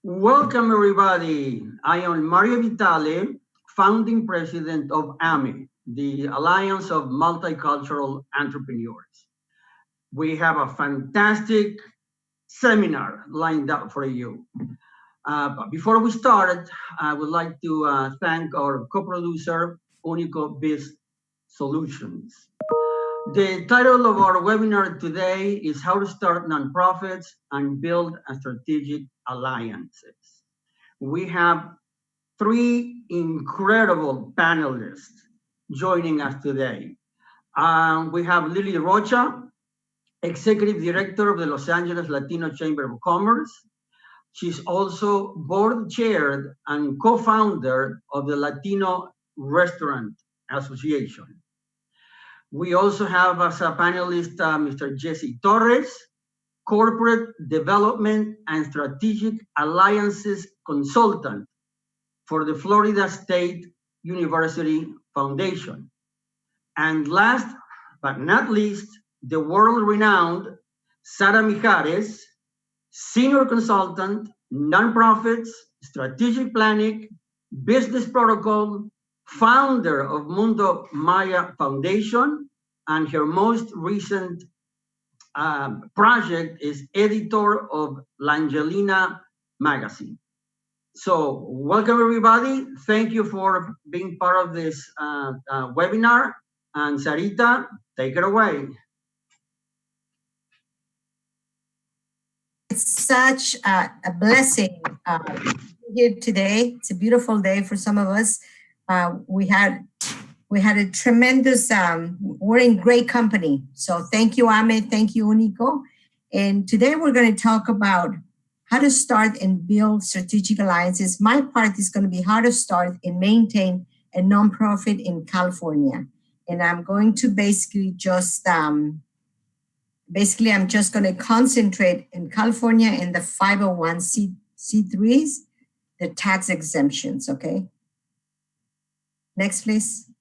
Welcome, everybody. I am Mario Vitale, founding president of AME, the Alliance of Multicultural Entrepreneurs. We have a fantastic seminar lined up for you. But before we start, I would like to thank our co-producer, Unico Biz Solutions. The title of our webinar today is How to Start Nonprofits and Build a Strategic Alliances. We have three incredible panelists joining us today. We have Lily Rocha, Executive Director of the Los Angeles Latino Chamber of Commerce. She's also board chair and co-founder of the Latino Restaurant Association. We also have as a panelist Mr. Jesse Torres, Corporate Development and Strategic Alliances Consultant for the Florida State University Foundation. And last but not least, the world-renowned Sara Mijares, Senior Consultant, Nonprofits, Strategic Planning, Business Protocol, founder of Mundo Maya Foundation, and her most recent project is editor of L'Angelina magazine. So welcome, everybody. Thank you for being part of this webinar. And Sarita, take it away. It's such a blessing here today. It's a beautiful day for some of us. We had a tremendous, we're in great company. So thank you, Ame, thank you, Unico. And today we're going to talk about how to start and build strategic alliances. My part is going to be how to start and maintain a nonprofit in California. And I'm going to basically just, I'm just going to concentrate in California in the 501c3s, the tax exemptions, okay? Next, please.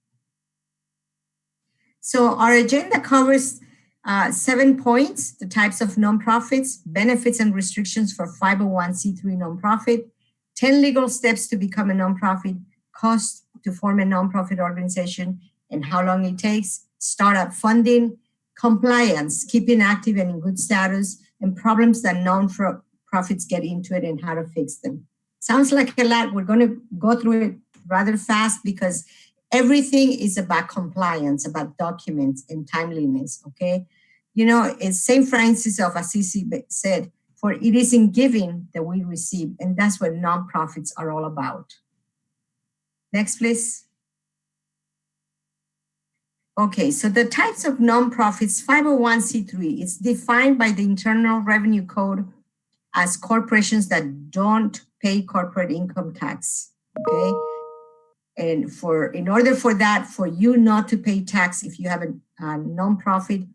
So our agenda covers 7 points: the types of nonprofits, benefits and restrictions for 501c3 nonprofit, 10 legal steps to become a nonprofit, cost to form a nonprofit organization and how long it takes, startup funding, compliance, keeping active and in good status, and problems that nonprofits get into it and how to fix them. Sounds like a lot. We're going to go through it rather fast because everything is about compliance, about documents and timeliness, okay? You know, as St. Francis of Assisi said, for it is in giving that we receive, and that's what nonprofits are all about. Next, please. Okay, so the types of nonprofits, 501c3, it's defined by the Internal Revenue Code as corporations that don't pay corporate income tax, okay? And in order for that, for you not to pay tax, if you have a nonprofit,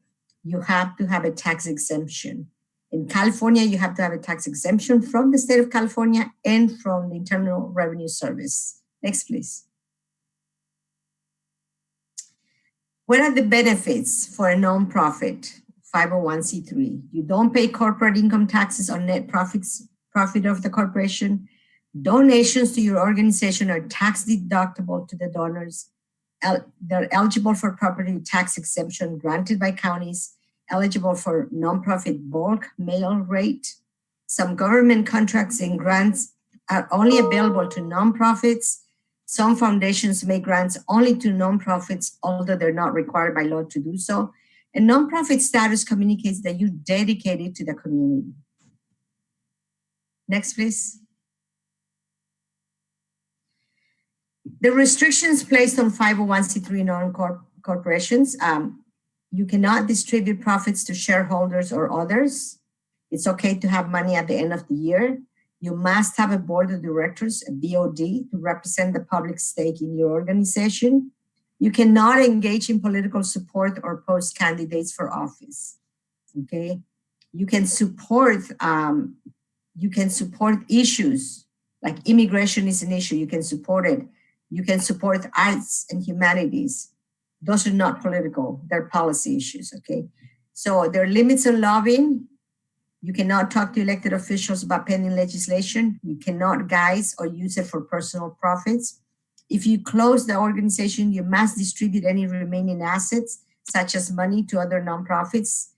you have to have a tax exemption. In California, you have to have a tax exemption from the state of California and from the Internal Revenue Service. Next, please. What are the benefits for a nonprofit, 501c3? You don't pay corporate income taxes on net profit of the corporation. Donations to your organization are tax deductible to the donors. They're eligible for property tax exemption granted by counties, eligible for nonprofit bulk mail rate. Some government contracts and grants are only available to nonprofits. Some foundations make grants only to nonprofits, although they're not required by law to do so. And nonprofit status communicates that you dedicate it to the community. Next, please. The restrictions placed on 501c3 non-corporations, you cannot distribute profits to shareholders or others. It's okay to have money at the end of the year. You must have a board of directors, a BOD, to represent the public stake in your organization. You cannot engage in political support or post candidates for office, okay? You can support issues, like immigration is an issue, you can support it. You can support arts and humanities. Those are not political, they're policy issues, okay? So there are limits on lobbying. You cannot talk to elected officials about pending legislation. You cannot guise or use it for personal profits. If you close the organization, you must distribute any remaining assets, such as money, to other nonprofits.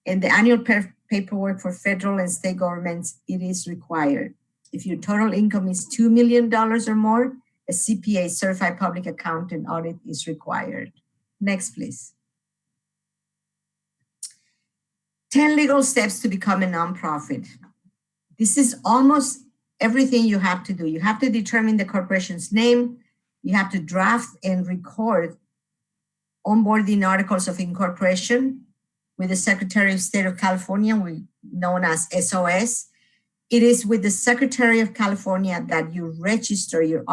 In the annual paperwork for federal and state governments, it is required. If your total income is $2 million or more, a CPA, certified public accountant audit, is required. Next, please. 10 legal steps to become a nonprofit. This is almost everything you have to do. You have to determine the corporation's name. You have to draft and record onboarding articles of incorporation with the Secretary of State of California, known as SOS. It is with the Secretary of California that you register your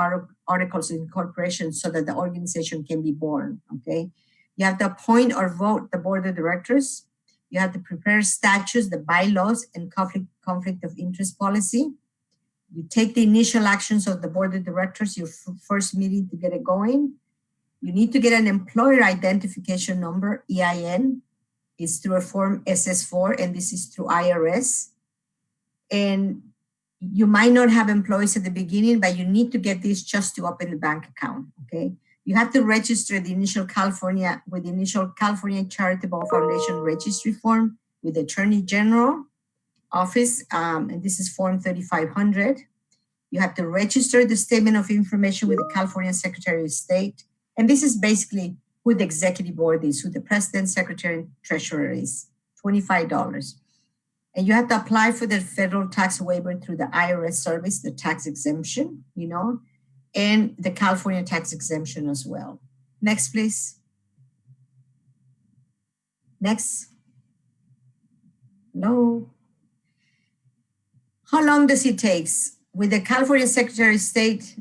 articles of incorporation so that the organization can be born, okay? You have to appoint or vote the board of directors. You have to prepare statutes, the bylaws, and conflict of interest policy. You take the initial actions of the board of directors, your first meeting to get it going. You need to get an employer identification number, EIN. It's through a form SS4, and this is through IRS. And you might not have employees at the beginning, but you need to get this just to open the bank account, okay? You have to register the initial California Charitable Foundation Registry Form with the Attorney General Office, and this is Form 3500. You have to register the Statement of Information with the California Secretary of State, and this is basically who the executive board is, who the president, secretary, and treasurer is, $25. And you have to apply for the federal tax waiver through the IRS service, the tax exemption, and the California tax exemption as well. Next, please. Next. Hello. How long does it take? With the California Secretary of State,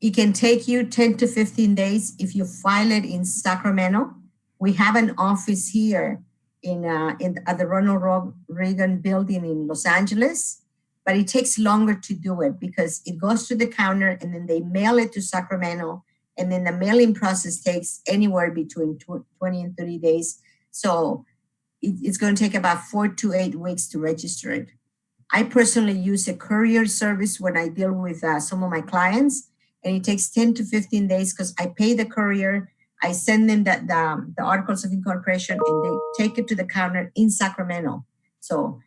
it can take you 10 to 15 days if you file it in Sacramento. We have an office here at the Ronald Reagan building in Los Angeles, but it takes longer to do it because it goes to the counter and then they mail it to Sacramento, and then the mailing process takes anywhere between 20 and 30 days. So it's going to take about 4 to 8 weeks to register it. I personally use a courier service when I deal with some of my clients, and it takes 10 to 15 days because I pay the courier. I send them the articles of incorporation, and they take it to the counter in Sacramento. So,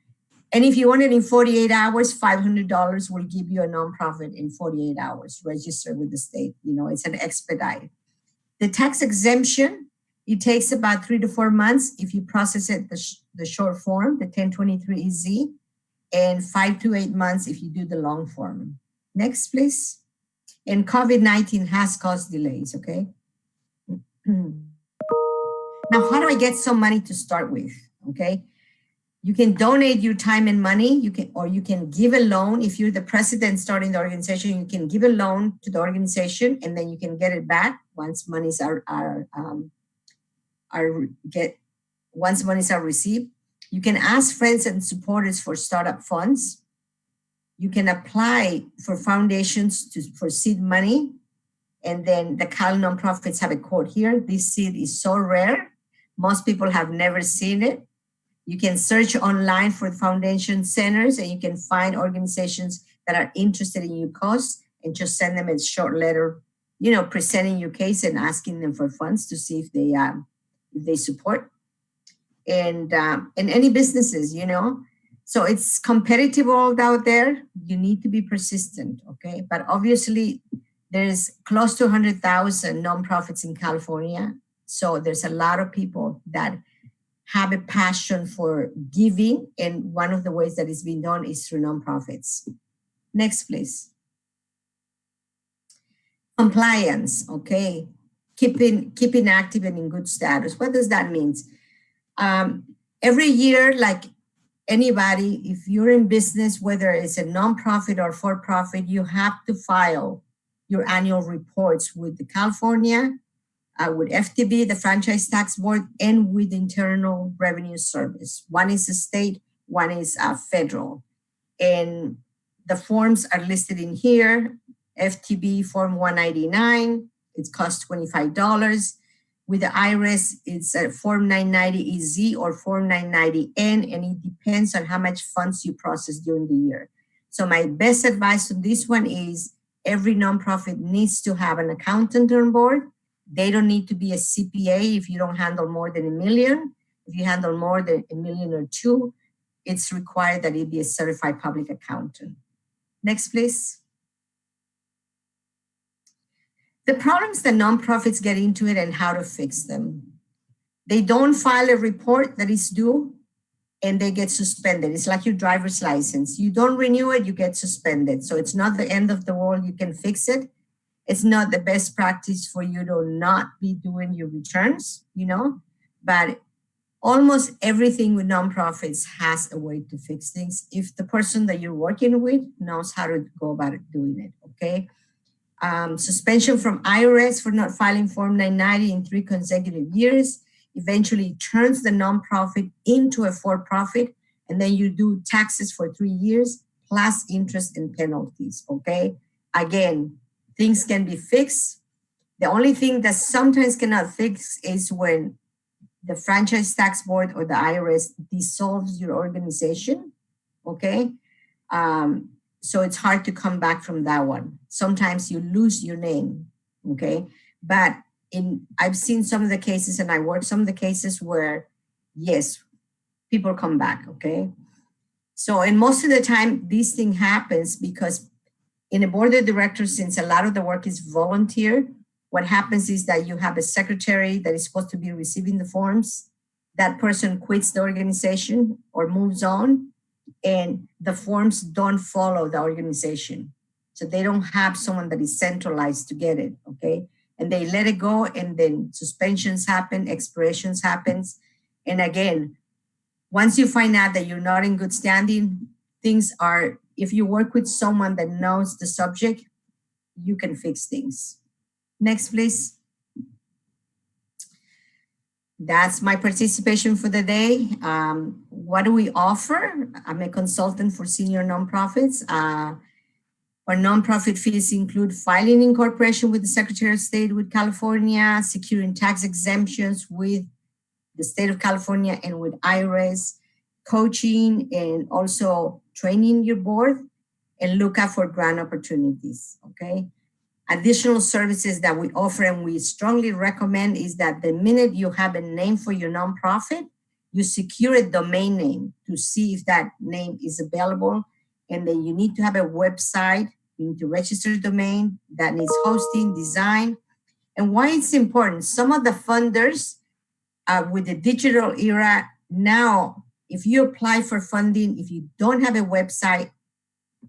and if you want it in 48 hours, $500 will give you a nonprofit in 48 hours, registered with the state. It's an expedite. The tax exemption, it takes about 3 to 4 months if you process it the short form, the 1023-EZ, and 5 to 8 months if you do the long form. Next, please. And COVID-19 has caused delays, okay? Now, how do I get some money to start with? Okay, you can donate your time and money. You can give a loan. If you're the president starting the organization, you can give a loan to the organization, and then you can get it back once monies are received. You can ask friends and supporters for startup funds. You can apply for foundations for seed money. And then the Cal nonprofits have a quote here. This seed is so rare. Most people have never seen it. You can search online for foundation centers, and you can find organizations that are interested in your cause and just send them a short letter, presenting your case and asking them for funds to see if they support. And any businesses, So it's competitive world out there. You need to be persistent, okay? But obviously, there's close to 100,000 nonprofits in California. So there's a lot of people that have a passion for giving. And one of the ways that it's being done is through nonprofits. Next, please. Compliance, okay? Keeping active and in good status. What does that mean? Every year, like anybody, if you're in business, whether it's a nonprofit or for-profit, you have to file your annual reports with the California, with FTB, the Franchise Tax Board, and with the Internal Revenue Service. One is a state, one is federal. And the forms are listed in here. FTB Form 199, it costs $25. With the IRS, it's a Form 990-EZ or Form 990-N, and it depends on how much funds you process during the year. So my best advice on this one is every nonprofit needs to have an accountant on board. They don't need to be a CPA if you don't handle more than $1 million. If you handle more than $1 million or $2 million, it's required that it be a certified public accountant. Next, please. The problems that nonprofits get into it and how to fix them. They don't file a report that is due and they get suspended. It's like your driver's license. You don't renew it, you get suspended. So it's not the end of the world, you can fix it. It's not the best practice for you to not be doing your returns, but almost everything with nonprofits has a way to fix things if the person that you're working with knows how to go about it, doing it, okay? Suspension from IRS for not filing Form 990 in 3 consecutive years eventually turns the nonprofit into a for-profit, and then you do taxes for 3 years plus interest and penalties, okay? Again, things can be fixed. The only thing that sometimes cannot fix is when the Franchise Tax Board or the IRS dissolves your organization, okay? So it's hard to come back from that one. Sometimes you lose your name, okay? But I've seen some of the cases and I worked some of the cases where, yes, people come back, okay? So, and most of the time, this thing happens because in a board of directors, since a lot of the work is volunteer, what happens is that you have a secretary that is supposed to be receiving the forms. That person quits the organization or moves on, and the forms don't follow the organization. So they don't have someone that is centralized to get it, okay? And they let it go, and then suspensions happen, expirations happens. And again, once you find out that you're not in good standing, things are, if you work with someone that knows the subject, you can fix things. Next, please. That's my participation for the day. What do we offer? I'm a consultant for senior nonprofits. Our nonprofit fees include filing incorporation with the Secretary of State with California, securing tax exemptions with the state of California and with IRS, coaching, and also training your board, and look out for grant opportunities, okay? Additional services that we offer and we strongly recommend is that the minute you have a name for your nonprofit, you secure a domain name to see if that name is available. And then you need to have a website, you need to register a domain that needs hosting, design. And why it's important, some of the funders with the digital era now, if you apply for funding, if you don't have a website,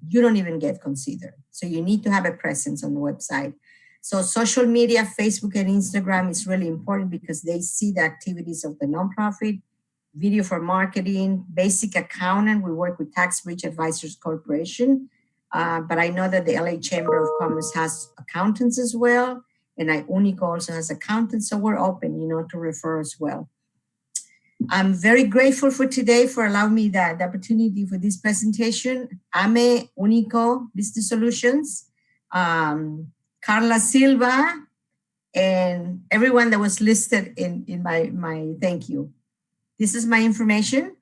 you don't even get considered. So you need to have a presence on the website. So social media, Facebook and Instagram is really important because they see the activities of the nonprofit. Video for marketing, basic accountant. We work with Tax Bridge Advisors Corporation, but I know that the LA Chamber of Commerce has accountants as well, and Unico also has accountants, so we're open, to refer as well. I'm very grateful for today for allowing me the opportunity for this presentation. AME, Unico, Business Solutions, Carla Silva, and everyone that was listed in my thank you. This is my information.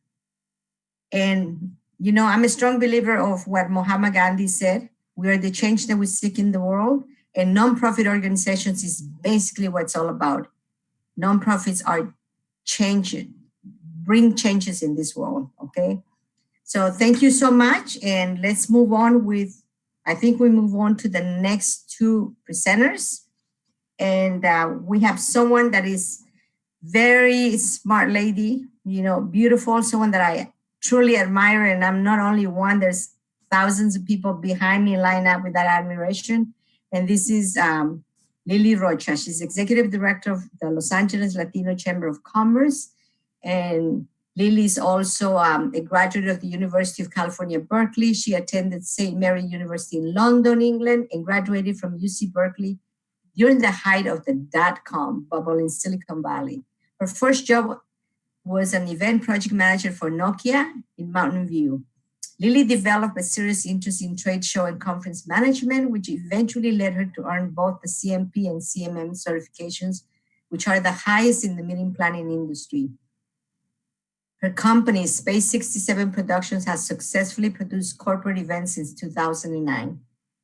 And, I'm a strong believer of what Mahatma Gandhi said. We are the change that we seek in the world. And nonprofit organizations is basically what it's all about. Nonprofits are bring changes in this world, okay? So thank you so much. And let's move on I think we move on to the next 2 presenters. And we have someone that is very smart lady, beautiful, someone that I truly admire. And I'm not only one, there's thousands of people behind me line up with that admiration. And this is Lily Rocha. She's Executive Director of the Los Angeles Latino Chamber of Commerce. And Lily is also a graduate of the University of California, Berkeley. She attended St. Mary University in London, England, and graduated from UC Berkeley during the height of the dot-com bubble in Silicon Valley. Her first job was an event project manager for Nokia in Mountain View. Lily developed a serious interest in trade show and conference management, which eventually led her to earn both the CMP and CMM certifications which are the highest in the meeting planning industry. Her company, Space 67 Productions, has successfully produced corporate events since 2009.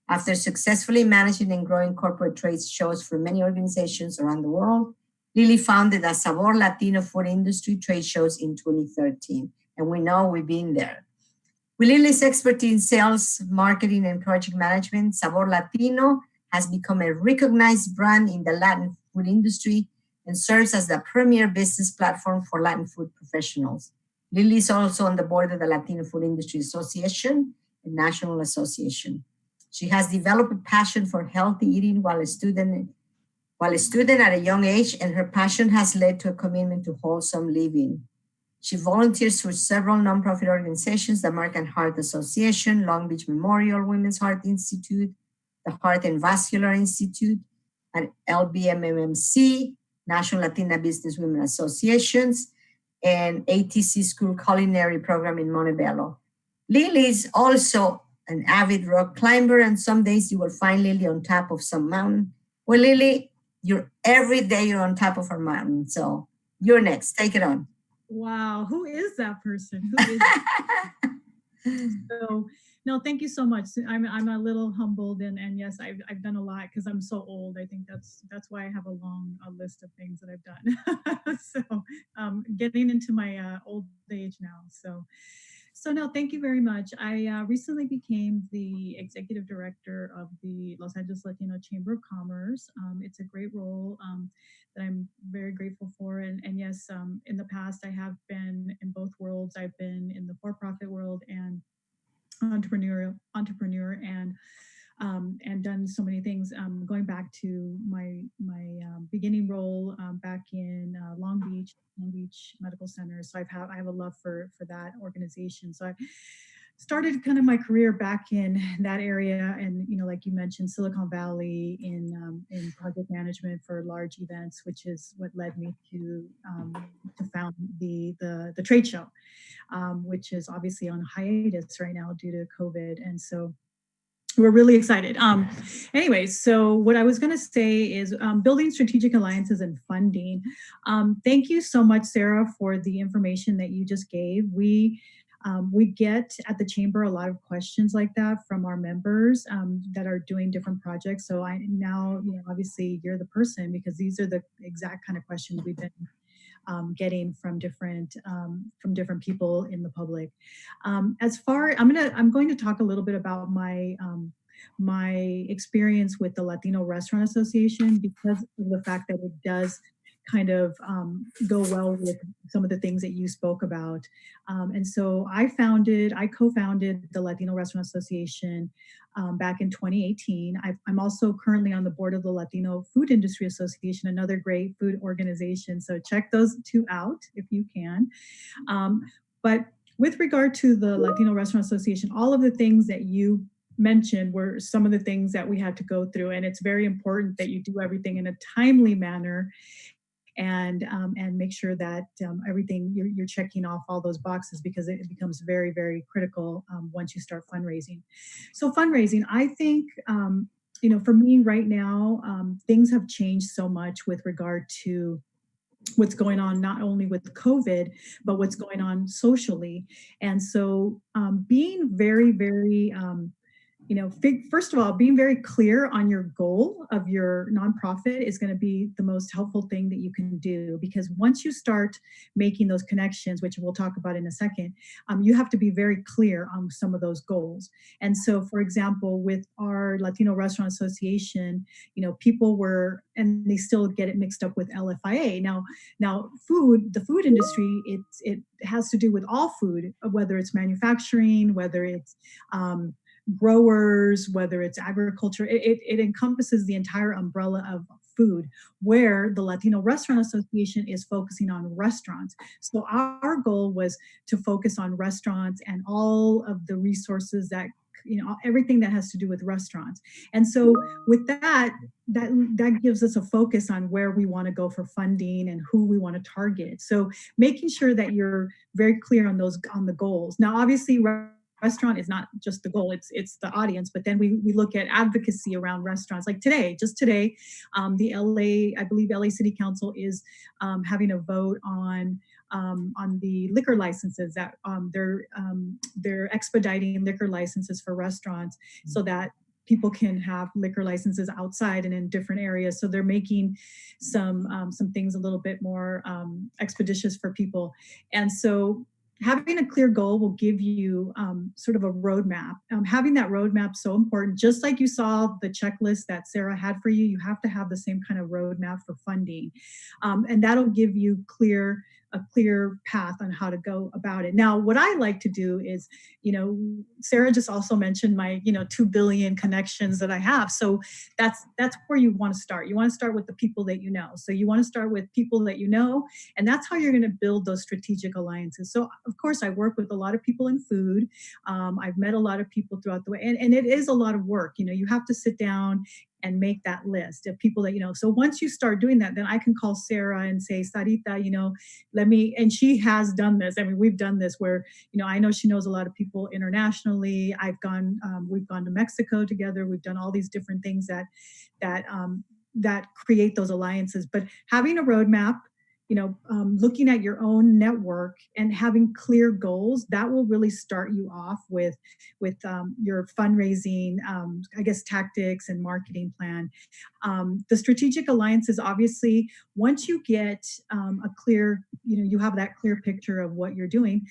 After successfully managing and growing corporate trade shows for many organizations around the world, Lily founded the Sabor Latino Food Industry Trade Shows in 2013. And we know we've been there. With Lily's expertise in sales, marketing, and project management, Sabor Latino has become a recognized brand in the Latin food industry and serves as the premier business platform for Latin food professionals. Lily is also on the board of the Latino Food Industry Association and National Association. She has developed a passion for healthy eating while a student at a young age, and her passion has led to a commitment to wholesome living. She volunteers for several nonprofit organizations, the American Heart Association, Long Beach Memorial Women's Heart Institute, the Heart and Vascular Institute, and LBMMC, National Latina Business Women Associations, and ATC School Culinary Program in Montebello. Lily is also an avid rock climber, and some days you will find Lily on top of some mountain. Well, Lily, every day you're on top of a mountain. So you're next. Take it on. Wow, who is that person? Who is that? So, no, thank you so much. I'm a little humbled, and yes, I've done a lot because I'm so old. I think that's why I have a long list of things that I've done. So, getting into my old age now. So no, thank you very much. I recently became the executive director of the Los Angeles Latino Chamber of Commerce. It's a great role that I'm very grateful for. And yes, in the past, I have been in both worlds. I've been in the for-profit world and entrepreneur and done so many things. Going back to my beginning role back in Long Beach Medical Center. So I have a love for that organization. So I started kind of my career back in that area, and like you mentioned, Silicon Valley in project management for large events, which is what led me to found the trade show, which is obviously on hiatus right now due to COVID, and so we're really excited. Anyway, so what I was going to say is building strategic alliances and funding. Thank you so much, Sarah, for the information that you just gave. We get at the Chamber a lot of questions like that from our members that are doing different projects. So I now, obviously you're the person, because these are the exact kind of questions we've been getting from different people in the public. I'm going to talk a little bit about my experience with the Latino Restaurant Association, because of the fact that it does kind of go well with some of the things that you spoke about. And so I co-founded the Latino Restaurant Association back in 2018. I'm also currently on the board of the Latino Food Industry Association, another great food organization. So check those two out if you can. But with regard to the Latino Restaurant Association, all of the things that you mentioned were some of the things that we had to go through. And it's very important that you do everything in a timely manner and make sure that everything you're checking off all those boxes, because it becomes very, very critical once you start fundraising. So fundraising, I think, for me right now, things have changed so much with regard to what's going on, not only with COVID, but what's going on socially. And so being very, very, first of all, being very clear on your goal of your nonprofit is going to be the most helpful thing that you can do, because once you start making those connections, which we'll talk about in a second, you have to be very clear on some of those goals. And so, for example, with our Latino Restaurant Association, people were, and they still get it mixed up with LFIA. Now the food industry, it has to do with all food, whether it's manufacturing, whether it's growers, whether it's agriculture, it encompasses the entire umbrella of food, where the Latino Restaurant Association is focusing on restaurants. So our goal was to focus on restaurants and all of the resources that, everything that has to do with restaurants. And so with that gives us a focus on where we want to go for funding and who we want to target. So making sure that you're very clear on the goals. Now, obviously, restaurant is not just the goal, it's the audience, but then we look at advocacy around restaurants. Like just today, I believe LA City Council is having a vote on the liquor licenses that they're expediting liquor licenses for restaurants so that people can have liquor licenses outside and in different areas. So they're making some things a little bit more expeditious for people. And so having a clear goal will give you sort of a roadmap. Having that roadmap so important. Just like you saw the checklist that Sarah had for you, you have to have the same kind of roadmap for funding. And that'll give you a clear path on how to go about it. Now, what I like to do is, Sarah just also mentioned my, 2 billion connections that I have. So that's where you want to start. You want to start with the people that you know. So you want to start with people that you know, and that's how you're going to build those strategic alliances. So of course, I work with a lot of people in food. I've met a lot of people throughout the way, and it is a lot of work. You have to sit down and make that list of people that you know. So once you start doing that, then I can call Sarah and say, Sarita, and she has done this. I mean, we've done this where, I know she knows a lot of people internationally. We've gone to Mexico together. We've done all these different things that create those alliances. But having a roadmap, looking at your own network and having clear goals, that will really start you off with your fundraising, tactics and marketing plan. The strategic alliances, obviously, once you get a clear, you have that clear picture of what you're doing.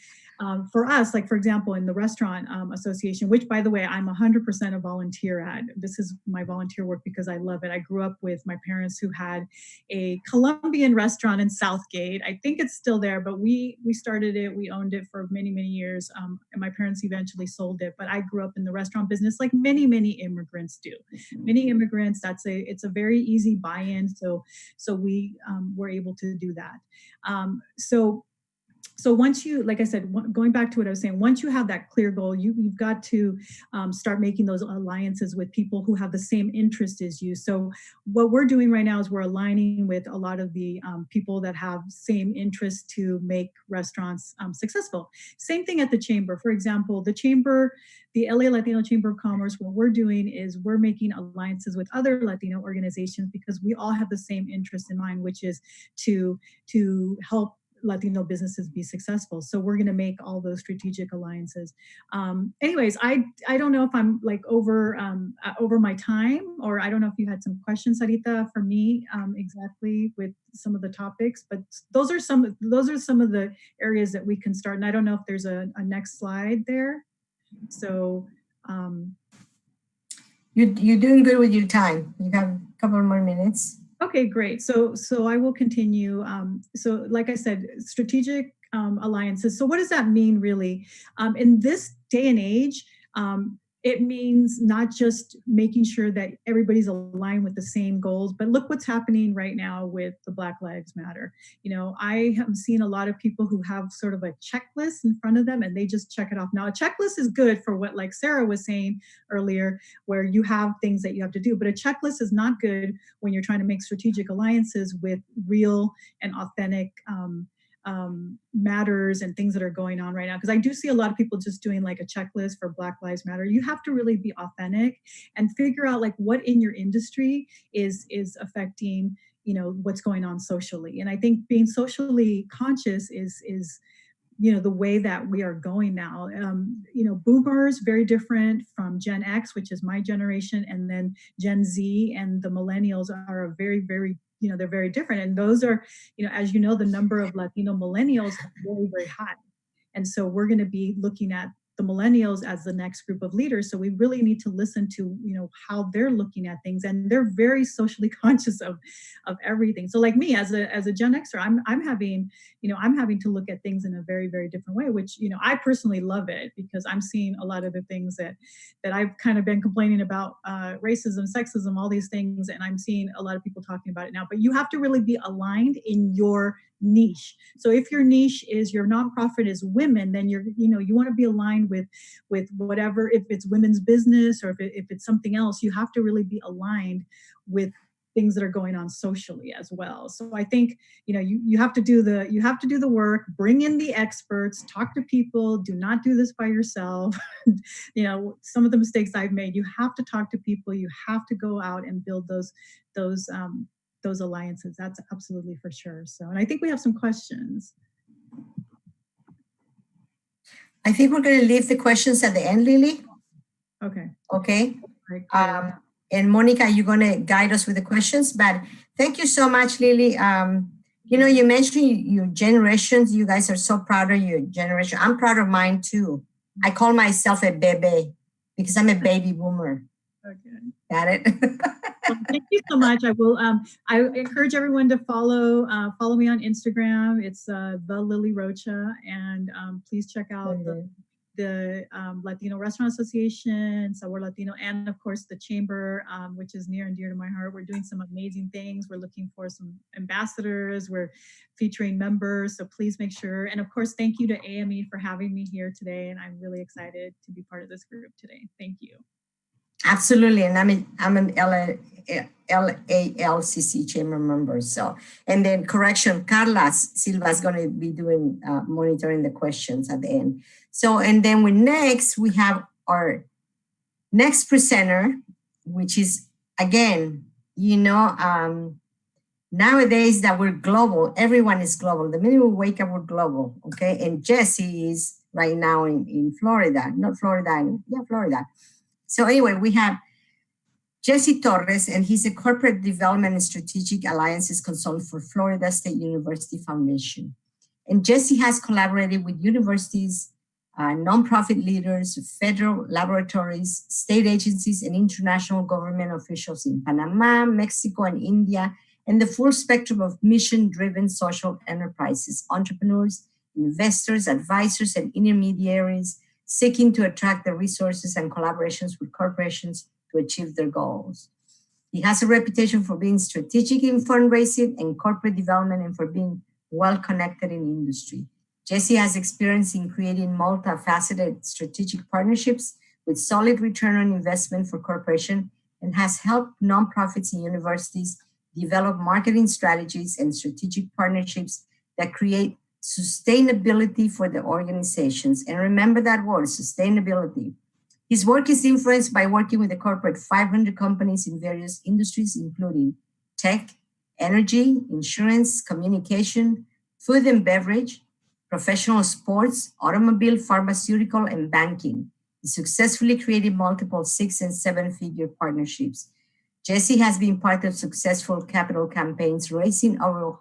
For us, like for example, in the restaurant association, which by the way, I'm 100% a volunteer at. This is my volunteer work because I love it. I grew up with my parents who had a Colombian restaurant in Southgate. I think it's still there, but we started it. We owned it for many, many years. And my parents eventually sold it. But I grew up in the restaurant business like many, many immigrants do. Many immigrants, it's a very easy buy-in. So we were able to do that. So once you, like I said, going back to what I was saying, once you have that clear goal, you've got to start making those alliances with people who have the same interest as you. So what we're doing right now is we're aligning with a lot of the people that have same interest to make restaurants successful. Same thing at the chamber. For example, the LA Latino Chamber of Commerce, what we're doing is we're making alliances with other Latino organizations because we all have the same interest in mind, which is to help Latino businesses be successful. So we're going to make all those strategic alliances. Anyways, I don't know if I'm like over my time, or I don't know if you had some questions, Sarita, for me exactly with some of the topics, but those are some of the areas that we can start. And I don't know if there's a next slide there. So you're doing good with your time. You have a couple more minutes. Okay, great. So I will continue. So like I said, strategic alliances. So what does that mean really? In this day and age, it means not just making sure that everybody's aligned with the same goals, but look what's happening right now with the Black Lives Matter. I have seen a lot of people who have sort of a checklist in front of them and they just check it off. Now, a checklist is good for what, like Sarah was saying earlier, where you have things that you have to do, but a checklist is not good when you're trying to make strategic alliances with real and authentic matters and things that are going on right now. Because I do see a lot of people just doing like a checklist for Black Lives Matter. You have to really be authentic and figure out like what in your industry is affecting, what's going on socially. And I think being socially conscious is the way that we are going now. Boomers, very different from Gen X, which is my generation, and then Gen Z and the millennials are a very, very they're very different. And those are, as you know, the number of Latino millennials are very, very high. And so we're going to be looking at the millennials as the next group of leaders. So we really need to listen to, how they're looking at things, and they're very socially conscious of everything. So like me as a Gen Xer, I'm having to look at things in a very, very different way, which, I personally love it because I'm seeing a lot of the things that I've kind of been complaining about, racism, sexism, all these things. And I'm seeing a lot of people talking about it now, but you have to really be aligned in your niche. So if your niche is your nonprofit is women, then you want to be aligned with whatever, if it's women's business or if it's something else, you have to really be aligned with things that are going on socially as well. So I think, you have to do the work, bring in the experts, talk to people, do not do this by yourself. Some of the mistakes I've made, you have to talk to people, you have to go out and build those alliances. That's absolutely for sure. So, and I think we have some questions. I think we're going to leave the questions at the end, Lily. Okay. Okay. Right. And Monica, you're going to guide us with the questions. But thank you so much, Lily. You mentioned your generations. You guys are so proud of your generation. I'm proud of mine too. I call myself a bebe because I'm a baby boomer. Okay. Got it? Well, thank you so much. I will. I encourage everyone to follow me on Instagram. It's the Lily Rocha, and please check out the Latino Restaurant Association, Sabor Latino, and of course the Chamber, which is near and dear to my heart. We're doing some amazing things. We're looking for some ambassadors. We're featuring members, so please make sure. And of course, thank you to AME for having me here today. And I'm really excited to be part of this group today. Thank you. Absolutely, and I'm an LALCC chamber member. So, and then correction, Carla Silva is going to be doing monitoring the questions at the end. So, and then we have our next presenter, which is again, nowadays that we're global, everyone is global. The minute we wake up, we're global. Okay, and Jesse is right now in Florida, Florida. So anyway, we have Jesse Torres, and he's a corporate development and strategic alliances consultant for Florida State University Foundation. And Jesse has collaborated with universities, nonprofit leaders, federal laboratories, state agencies, and international government officials in Panama, Mexico, and India, and the full spectrum of mission-driven social enterprises, entrepreneurs, investors, advisors, and intermediaries seeking to attract the resources and collaborations with corporations to achieve their goals. He has a reputation for being strategic in fundraising and corporate development and for being well-connected in industry. Jesse has experience in creating multifaceted strategic partnerships with solid return on investment for corporations and has helped nonprofits and universities develop marketing strategies and strategic partnerships that create sustainability for the organizations. And remember that word, sustainability. His work is influenced by working with the corporate 500 companies in various industries, including tech, energy, insurance, communication, food and beverage, professional sports, automobile, pharmaceutical, and banking. He successfully created multiple 6- and 7-figure partnerships. Jesse has been part of successful capital campaigns, raising over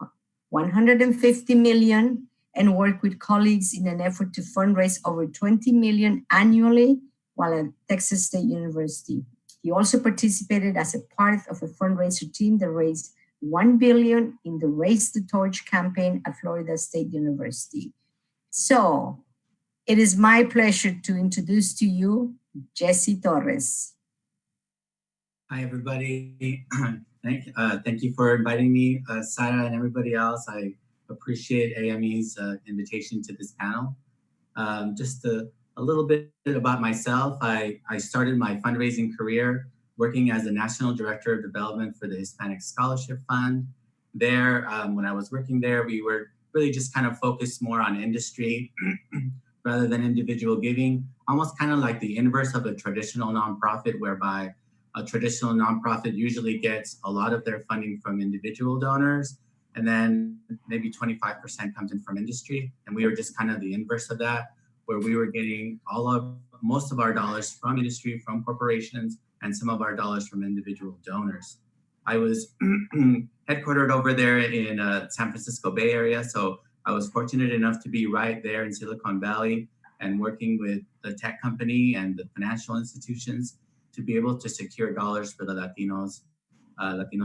$150 million and work with colleagues in an effort to fundraise over $20 million annually while at Texas State University. He also participated as a part of a fundraiser team that raised $1 billion in the Raise the Torch campaign at Florida State University. So it is my pleasure to introduce to you Jesse Torres. Hi, everybody. Thank you for inviting me, Sarah and everybody else. I appreciate AME's invitation to this panel. Just a little bit about myself. I started my fundraising career working as the National Director of Development for the Hispanic Scholarship Fund. There, when I was working there, we were really just kind of focused more on industry rather than individual giving, almost kind of like the inverse of a traditional nonprofit, whereby a traditional nonprofit usually gets a lot of their funding from individual donors, and then maybe 25% comes in from industry. And we were just kind of the inverse of that, where we were getting most of our dollars from industry, from corporations, and some of our dollars from individual donors. I was headquartered over there in San Francisco Bay Area, so I was fortunate enough to be right there in Silicon Valley and working with the tech company and the financial institutions to be able to secure dollars for the Latino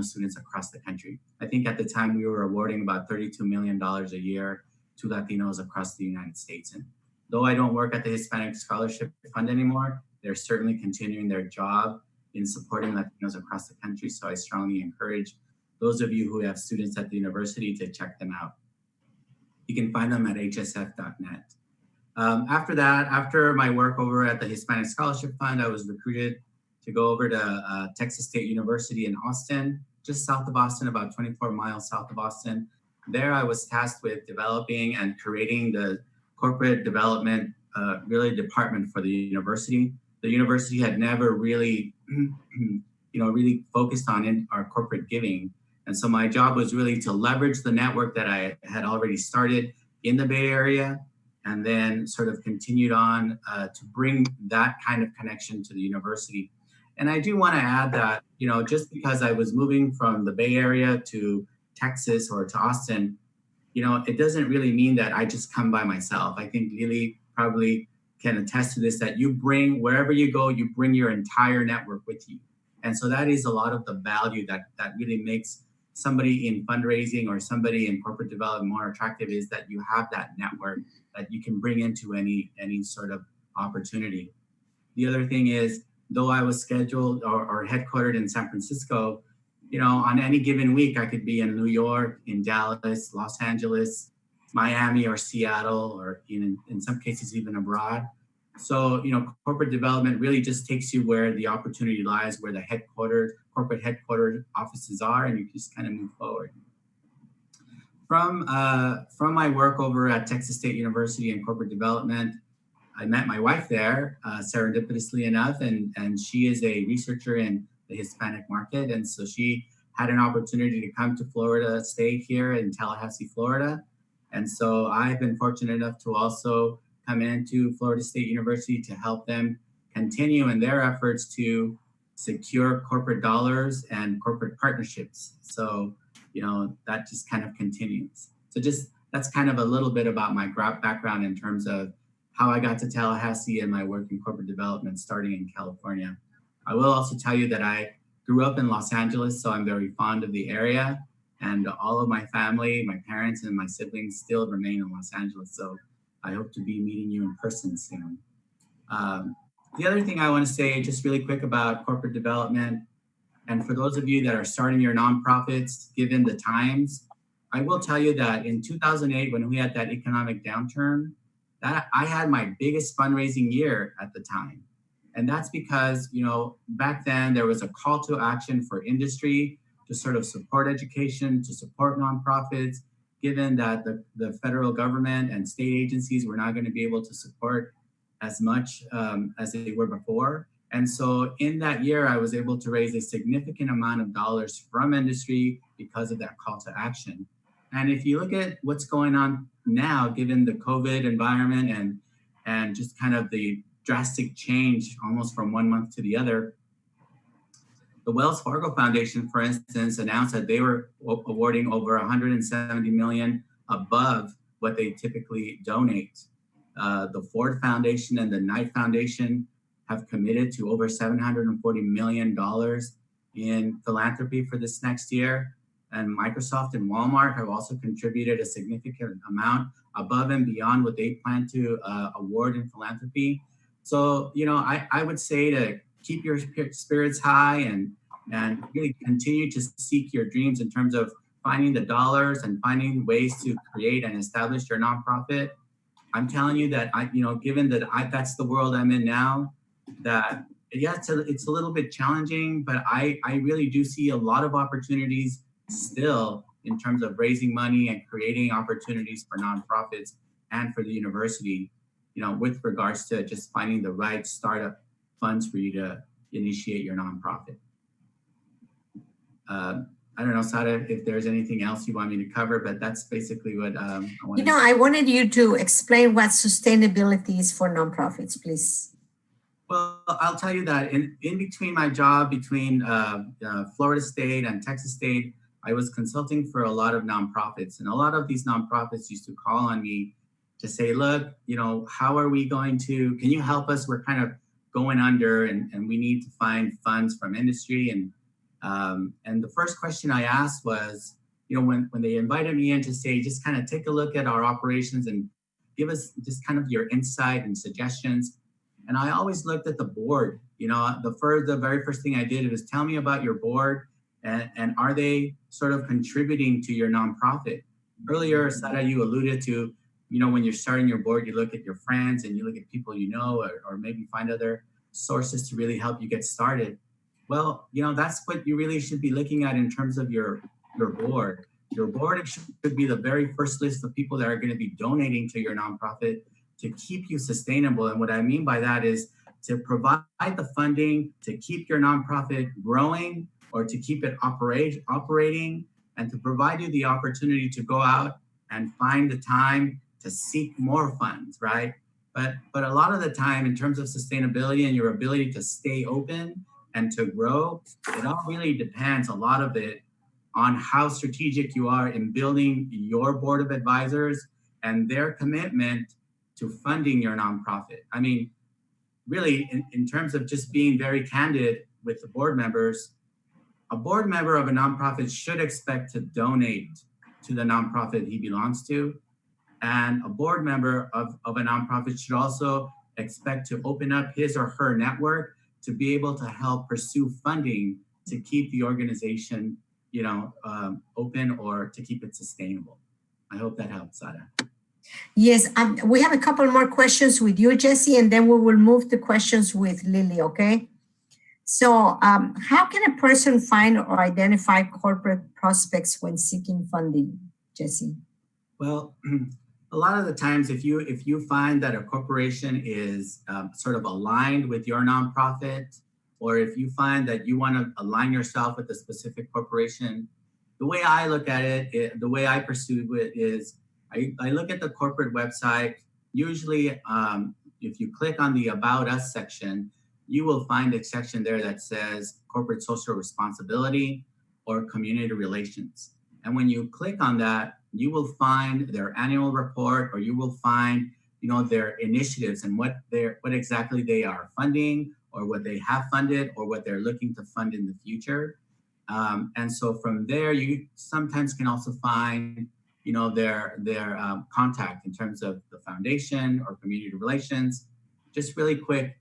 students across the country. I think at the time we were awarding about $32 million a year to Latinos across the United States. And though I don't work at the Hispanic Scholarship Fund anymore, they're certainly continuing their job in supporting Latinos across the country. So I strongly encourage those of you who have students at the university to check them out. You can find them at hsf.net. After that, after my work over at the Hispanic Scholarship Fund, I was recruited to go over to Texas State University in Austin, just south of Boston, about 24 miles south of Boston. There, I was tasked with developing and creating the corporate development really department for the university. The university had never really, really focused on our corporate giving. And so my job was really to leverage the network that I had already started in the Bay Area, and then sort of continued on to bring that kind of connection to the university. And I do want to add that, just because I was moving from the Bay Area to Texas or to Austin, it doesn't really mean that I just come by myself. I think Lily probably can attest to this, that you bring, wherever you go, you bring your entire network with you. And so that is a lot of the value that really makes somebody in fundraising or somebody in corporate development more attractive, is that you have that network that you can bring into any sort of opportunity. The other thing is, though I was scheduled or headquartered in San Francisco, on any given week, I could be in New York, in Dallas, Los Angeles, Miami, or Seattle, or in some cases even abroad. So, corporate development really just takes you where the opportunity lies, where the corporate headquarters offices are, and you just kind of move forward. From my work over at Texas State University in corporate development, I met my wife there, serendipitously enough, and she is a researcher in the Hispanic market. And so she had an opportunity to come to Florida State here in Tallahassee, Florida. And so I've been fortunate enough to also come into Florida State University to help them continue in their efforts to secure corporate dollars and corporate partnerships. So, that just kind of continues. So that's kind of a little bit about my background in terms of how I got to Tallahassee and my work in corporate development starting in California. I will also tell you that I grew up in Los Angeles, so I'm very fond of the area, and all of my family, my parents and my siblings still remain in Los Angeles. So I hope to be meeting you in person soon. The other thing I want to say just really quick about corporate development, and for those of you that are starting your nonprofits, given the times, I will tell you that in 2008, when we had that economic downturn, that I had my biggest fundraising year at the time. And that's because, back then there was a call to action for industry to sort of support education, to support nonprofits, given that the federal government and state agencies were not going to be able to support as much as they were before. And so in that year, I was able to raise a significant amount of dollars from industry because of that call to action. And if you look at what's going on now, given the COVID environment and just kind of the drastic change almost from one month to the other, the Wells Fargo Foundation, for instance, announced that they were awarding over $170 million above what they typically donate. The Ford Foundation and the Knight Foundation have committed to over $740 million in philanthropy for this next year. And Microsoft and Walmart have also contributed a significant amount above and beyond what they plan to award in philanthropy. So, I would say to keep your spirits high and really continue to seek your dreams in terms of finding the dollars and finding ways to create and establish your nonprofit. I'm telling you that given that that's the world I'm in now, that it's a little bit challenging, but I really do see a lot of opportunities still in terms of raising money and creating opportunities for nonprofits and for the university, with regards to just finding the right startup funds for you to initiate your nonprofit. I don't know, Sara, if there's anything else you want me to cover, but that's basically what I wanted. I wanted you to explain what sustainability is for nonprofits, please. Well, I'll tell you that in between my job between Florida State and Texas State, I was consulting for a lot of nonprofits, and a lot of these nonprofits used to call on me to say, look, how are we can you help us? We're kind of going under and we need to find funds from industry. And the first question I asked was, when they invited me in to say, just kind of take a look at our operations and give us just kind of your insight and suggestions. And I always looked at the board. The very first thing I did was tell me about your board and are they sort of contributing to your nonprofit? Earlier, Sara, you alluded to, when you're starting your board, you look at your friends and you look at people or maybe find other sources to really help you get started. Well, that's what you really should be looking at in terms of your board. Your board should be the very first list of people that are going to be donating to your nonprofit to keep you sustainable. And what I mean by that is to provide the funding to keep your nonprofit growing or to keep it operating, and to provide you the opportunity to go out and find the time to seek more funds, right? But a lot of the time, in terms of sustainability and your ability to stay open and to grow, it all really depends, a lot of it, on how strategic you are in building your board of advisors and their commitment to funding your nonprofit. I mean, really, in terms of just being very candid with the board members, a board member of a nonprofit should expect to donate to the nonprofit he belongs to. And a board member of a nonprofit should also expect to open up his or her network to be able to help pursue funding to keep the organization open or to keep it sustainable. I hope that helps, Sara. Yes, we have a couple more questions with you, Jesse, and then we will move to questions with Lily, okay? So how can a person find or identify corporate prospects when seeking funding, Jesse? Well, a lot of the times, if you find that a corporation is sort of aligned with your nonprofit, or if you find that you want to align yourself with a specific corporation, the way I look at it, the way I pursue it is I look at the corporate website. Usually, if you click on the About Us section, you will find a section there that says Corporate Social Responsibility or Community Relations. And when you click on that, you will find their annual report, or you will find their initiatives and what exactly they are funding, or what they have funded, or what they're looking to fund in the future. And so from there, you sometimes can also find their contact in terms of the foundation or community relations. Just really quick,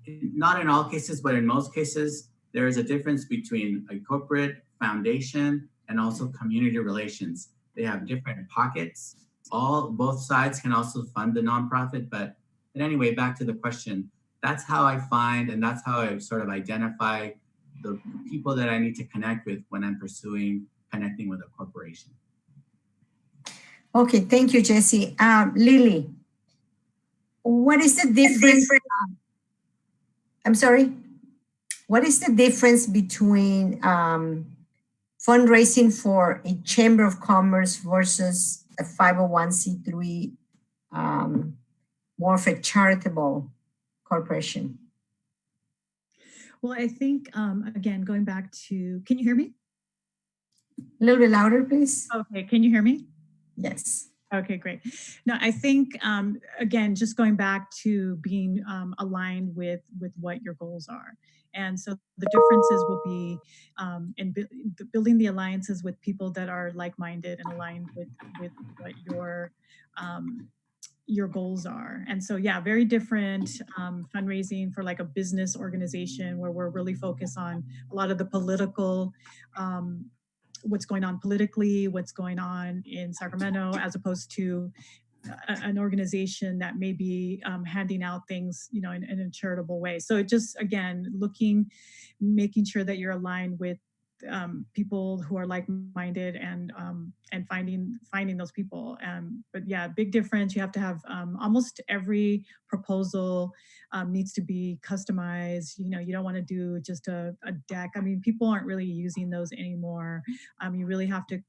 not in all cases, but in most cases, there is a difference between a corporate foundation and also community relations. They have different pockets. Both sides can also fund the nonprofit, but anyway, back to the question, that's how I find, and that's how I sort of identify the people that I need to connect with when I'm connecting with a corporation. Okay, thank you, Jesse. Lily, what is the difference? I'm sorry. What is the difference between fundraising for a chamber of commerce versus a 501c3, more of a charitable corporation? Well, I think, again, going back to, can you hear me? A little bit louder, please. Okay, can you hear me? Yes. Okay, great. No, I think, again, just going back to being aligned with what your goals are. And so the differences will be in building the alliances with people that are like-minded and aligned with what your goals are. And so, yeah, very different fundraising for like a business organization where we're really focused on a lot of the political what's going on politically, what's going on in Sacramento, as opposed to an organization that may be handing out things, in a charitable way. So it just, again, making sure that you're aligned with people who are like-minded and finding those people. But yeah, big difference. You have to have almost every proposal needs to be customized. You don't want to do just a deck. I mean, people aren't really using those anymore. You really have to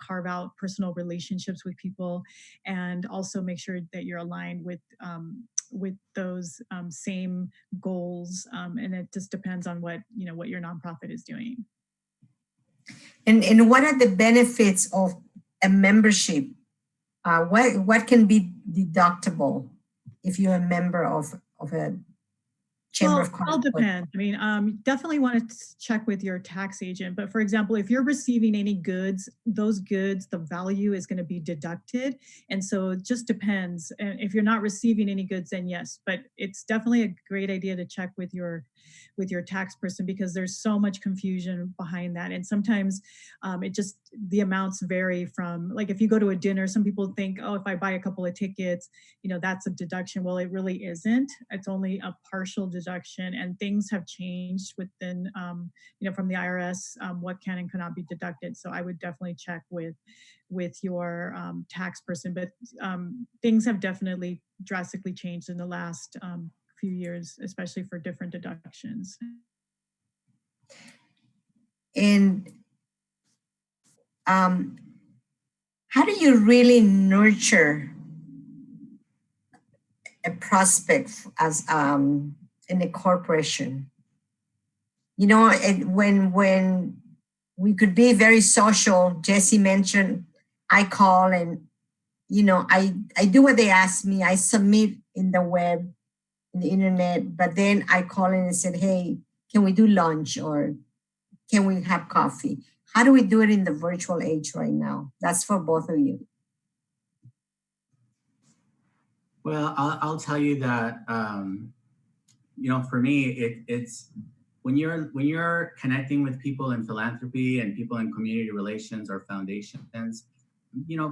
carve out personal relationships with people, and also make sure that you're aligned with those same goals. And it just depends on what your nonprofit is doing. And what are the benefits of a membership? What can be deductible if you're a member of a chamber of commerce? It all depends. I mean, definitely want to check with your tax agent. But for example, if you're receiving any goods, those goods, the value is going to be deducted. And so it just depends. And if you're not receiving any goods, then yes. But it's definitely a great idea to check with your tax person, because there's so much confusion behind that. And sometimes the amounts vary from, like, if you go to a dinner, some people think, oh, if I buy a couple of tickets, that's a deduction. Well, it really isn't. It's only a partial deduction, and things have changed within, from the IRS, what can and cannot be deducted. So I would definitely check with your tax person. But things have definitely drastically changed in the last few years, especially for different deductions. And how do you really nurture a prospect as in a corporation? You know, when we could be very social, Jesse mentioned, I call and, you know, I do what they ask me. I submit in the web, in the internet, but then I call in and said, hey, can we do lunch or can we have coffee? How do we do it in the virtual age right now? That's for both of you. Well, I'll tell you that, for me, it's when you're connecting with people in philanthropy and people in community relations or foundations,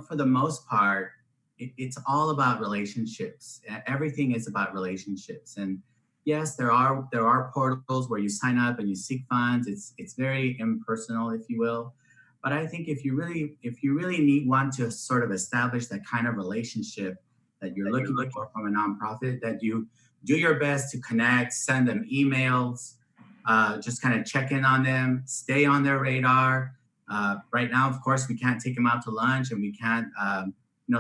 for the most part, it's all about relationships. Everything is about relationships. And yes, there are portals where you sign up and you seek funds. It's very impersonal, if you will. But I think if you really want to sort of establish that kind of relationship that you're looking for from a nonprofit, that you do your best to connect, send them emails, just kind of check in on them, stay on their radar. Right now, of course, we can't take them out to lunch and we can't,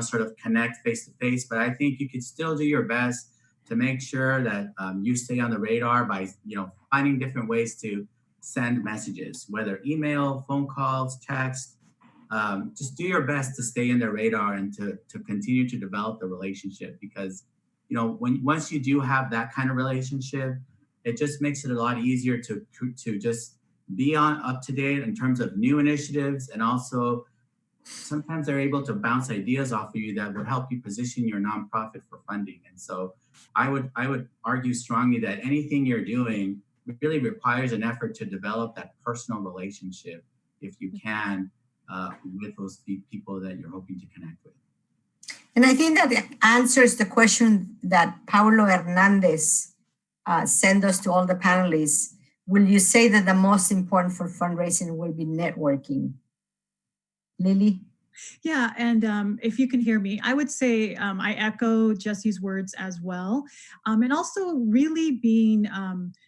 sort of connect face to face. But I think you could still do your best to make sure that you stay on the radar by, finding different ways to send messages, whether email, phone calls, text. Just do your best to stay in their radar and to continue to develop the relationship, because, once you do have that kind of relationship, it just makes it a lot easier to just be up to date in terms of new initiatives, and also sometimes they're able to bounce ideas off of you that would help you position your nonprofit for funding. And so I would argue strongly that anything you're doing really requires an effort to develop that personal relationship, if you can, with those people that you're hoping to connect with. And I think that answers the question that Paulo Hernandez sent us to all the panelists. Will you say that the most important for fundraising will be networking? Lily? Yeah, and if you can hear me, I would say I echo Jesse's words as well. And also really being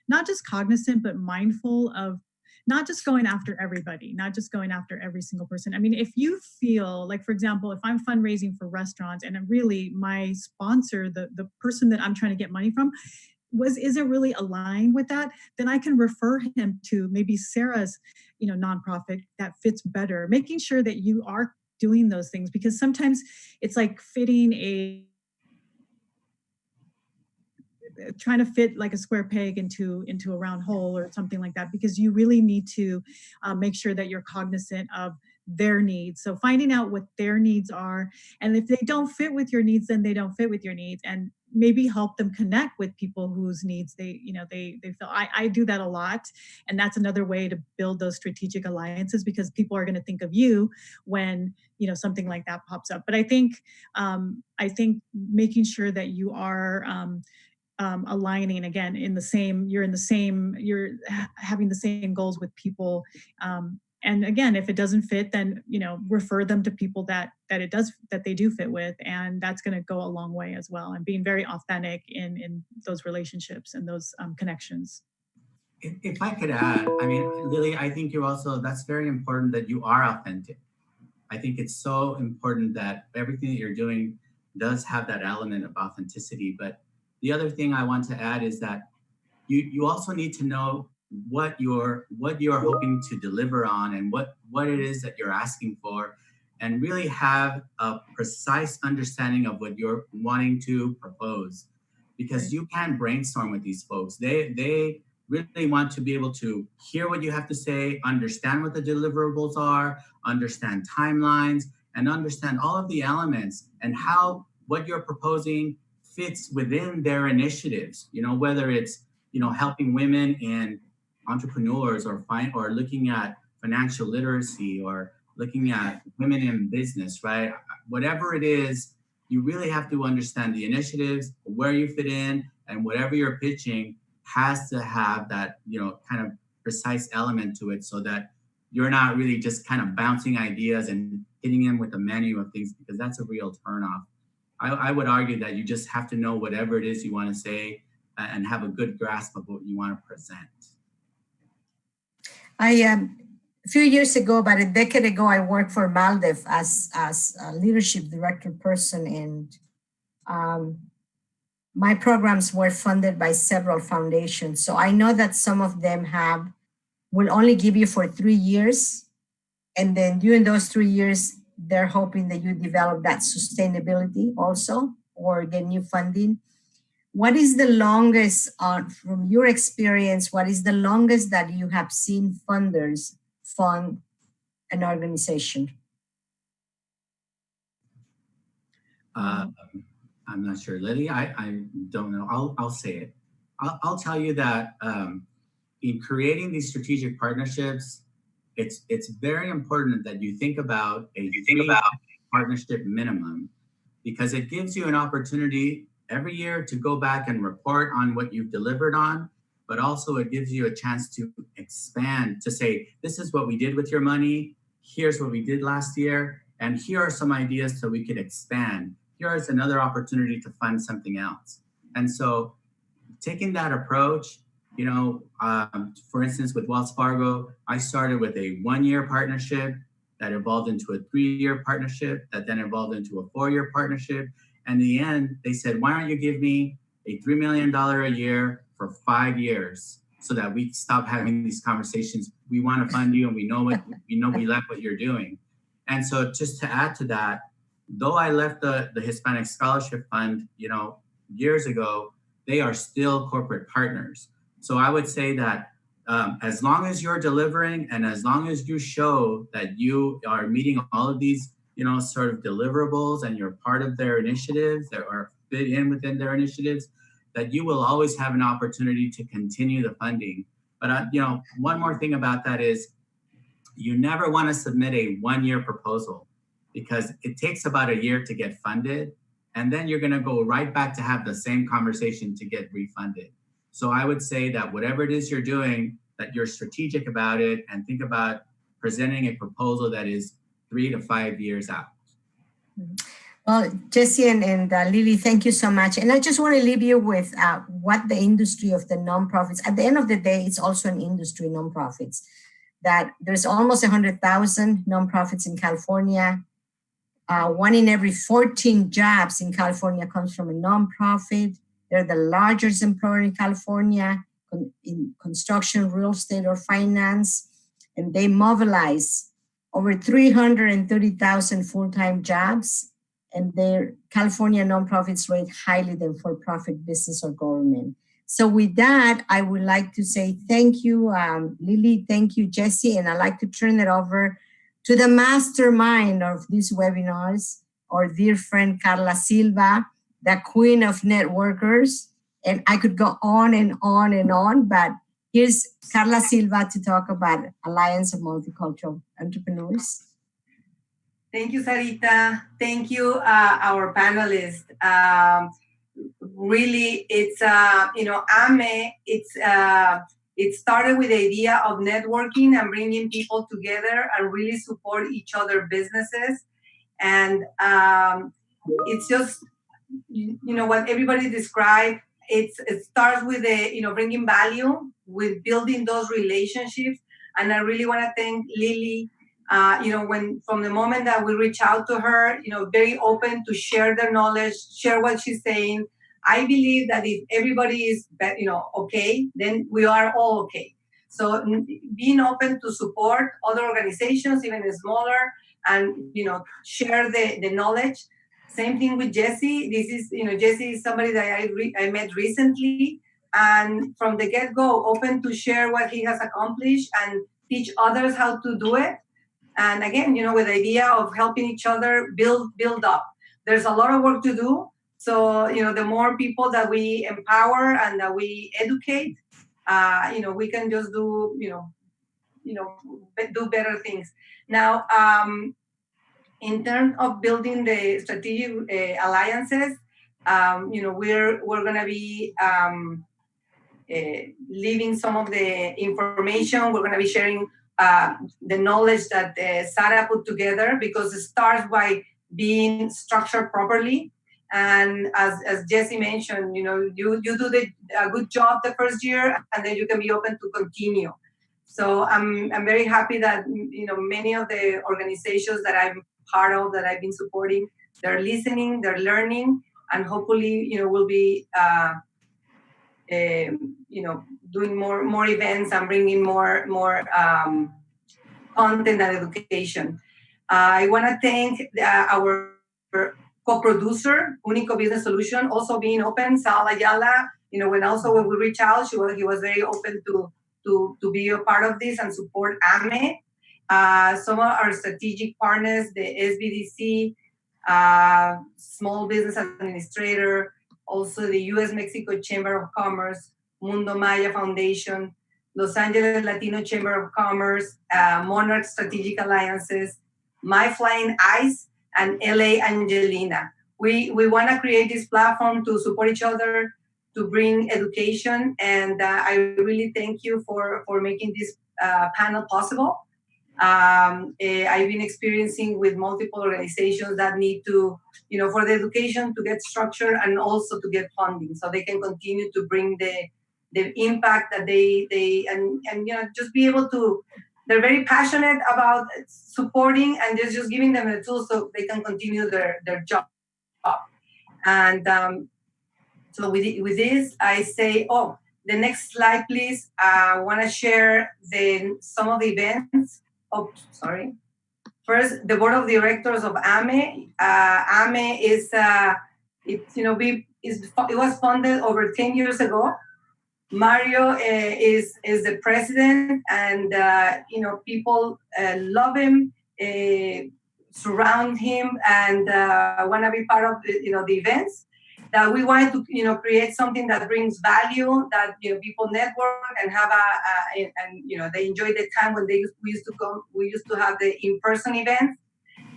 not just cognizant, but mindful of not just going after everybody, not just going after every single person. I mean, if you feel like, for example, if I'm fundraising for restaurants and really my sponsor, the person that I'm trying to get money from, isn't really aligned with that, then I can refer him to maybe Sarah's, nonprofit that fits better, making sure that you are doing those things, because sometimes it's like trying to fit like a square peg into a round hole or something like that, because you really need to make sure that you're cognizant of their needs. So finding out what their needs are, and if they don't fit with your needs, then they don't fit with your needs, and maybe help them connect with people whose needs they feel. I do that a lot, and that's another way to build those strategic alliances, because people are going to think of you when something like that pops up. But I think making sure that you are aligning again you're having the same goals with people. And again, if it doesn't fit, then refer them to people that they do fit with, and that's going to go a long way as well. And being very authentic in those relationships and those connections. If I could add, I mean, Lily, I think that's very important that you are authentic. I think it's so important that everything that you're doing does have that element of authenticity. But the other thing I want to add is that you also need to know what you're hoping to deliver on, and what it is that you're asking for, and really have a precise understanding of what you're wanting to propose, because you can brainstorm with these folks. They really want to be able to hear what you have to say, understand what the deliverables are, understand timelines, and understand all of the elements and how what you're proposing fits within their initiatives, whether it's helping women in entrepreneurs, or looking at financial literacy, or looking at women in business, right? Whatever it is, you really have to understand the initiatives, where you fit in, and whatever you're pitching has to have that, kind of precise element to it, so that you're not really just kind of bouncing ideas and hitting them with a menu of things, because that's a real turnoff. I would argue that you just have to know whatever it is you want to say and have a good grasp of what you want to present. A few years ago, about a decade ago, I worked for MALDEF as a leadership director person, and my programs were funded by several foundations. So I know that some of them will only give you for 3 years. And then during those 3 years, they're hoping that you develop that sustainability also or get new funding. What is the longest, from your experience, what is the longest that you have seen funders fund an organization? I'm not sure, Lily. I don't know. I'll say it. I'll tell you that in creating these strategic partnerships, it's very important that you think about a partnership minimum, because it gives you an opportunity every year to go back and report on what you've delivered on, but also it gives you a chance to expand, to say, this is what we did with your money, here's what we did last year, and here are some ideas so we could expand. Here is another opportunity to fund something else. And so taking that approach, for instance, with Wells Fargo, I started with a 1-year partnership that evolved into a 3-year partnership that then evolved into a 4-year partnership. And in the end, they said, why don't you give me a $3 million a year for 5 years so that we stop having these conversations. We want to fund you and we like what you're doing. And so just to add to that, though I left the Hispanic Scholarship Fund, years ago, they are still corporate partners. So I would say that as long as you're delivering and as long as you show that you are meeting all of these, sort of deliverables and you're part of their initiatives that are fit in within their initiatives, that you will always have an opportunity to continue the funding. But, one more thing about that is you never want to submit a 1-year proposal, because it takes about a year to get funded. And then you're going to go right back to have the same conversation to get refunded. So I would say that whatever it is you're doing, that you're strategic about it and think about presenting a proposal that is 3 to 5 years out. Well, Jesse and Lily, thank you so much. And I just want to leave you with what the industry of the nonprofits, at the end of the day, it's also an industry, nonprofits, that there's almost 100,000 nonprofits in California. 1 in every 14 jobs in California comes from a nonprofit. They're the largest employer in California in construction, real estate, or finance. And they mobilize over 330,000 full-time jobs. And their California nonprofits rate highly than for-profit business or government. So with that, I would like to say thank you, Lily, thank you, Jesse, and I'd like to turn it over to the mastermind of these webinars, our dear friend Carla Silva, the queen of networkers. And I could go on and on and on, but here's Carla Silva to talk about Alliance of Multicultural Entrepreneurs. Thank you, Sarita. Thank you, our panelists. Really, it's, AME, it started with the idea of networking and bringing people together and really support each other businesses. And it's just, what everybody described, it starts with bringing value, with building those relationships. And I really want to thank Lily, from the moment that we reach out to her, very open to share their knowledge, share what she's saying. I believe that if everybody is, okay, then we are all okay. So being open to support other organizations, even smaller, and, share the knowledge. Same thing with Jesse. This is, Jesse is somebody that I met recently, and from the get-go, open to share what he has accomplished and teach others how to do it. And again, with the idea of helping each other build up. There's a lot of work to do. So, the more people that we empower and that we educate, we can just do, do better things. Now, in terms of building the strategic alliances, we're going to be leaving some of the information. We're going to be sharing the knowledge that Sara put together, because it starts by being structured properly. And as Jesse mentioned, you do a good job the first year, and then you can be open to continue. So I'm very happy that many of the organizations that I'm part of, that I've been supporting, they're listening, they're learning, and hopefully we'll be doing more events and bringing more content and education. I want to thank our co-producer, Unico Business Solution, also being open. Sal Ayala, when we reached out, he was very open to be a part of this and support AME. Some of our strategic partners, the SBDC, Small Business Administrator, also the U.S.-Mexico Chamber of Commerce, Mundo Maya Foundation, Los Angeles Latino Chamber of Commerce, Monarch Strategic Alliances, My Flying Eyes, and LA Angelina. We want to create this platform to support each other, to bring education, and I really thank you for making this panel possible. I've been experiencing with multiple organizations that need to, for the education to get structure and also to get funding, so they can continue to bring the impact that they just be able to. They're very passionate about supporting and just giving them the tools so they can continue their job. And so with this, I say, the next slide, please. I want to share some of the events. Oh, sorry. First, the board of directors of AME. AME is, it was funded over 10 years ago. Mario is the president, and people love him, surround him, and want to be part of the events. That we wanted to create something that brings value, that people network and have they enjoy the time when we used to come. We used to have the in-person events.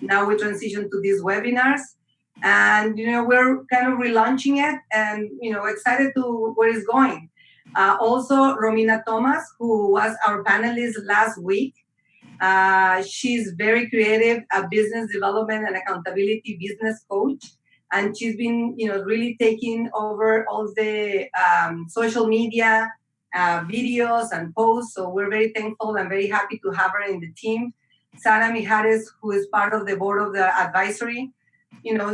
Now we transition to these webinars, and we're kind of relaunching it, and excited to where it's going. Also, Romina Thomas, who was our panelist last week, she's very creative, a business development and accountability business coach. And she's been, really taking over all the social media videos and posts. So we're very thankful and very happy to have her in the team. Sara Mijares, who is part of the board of the advisory,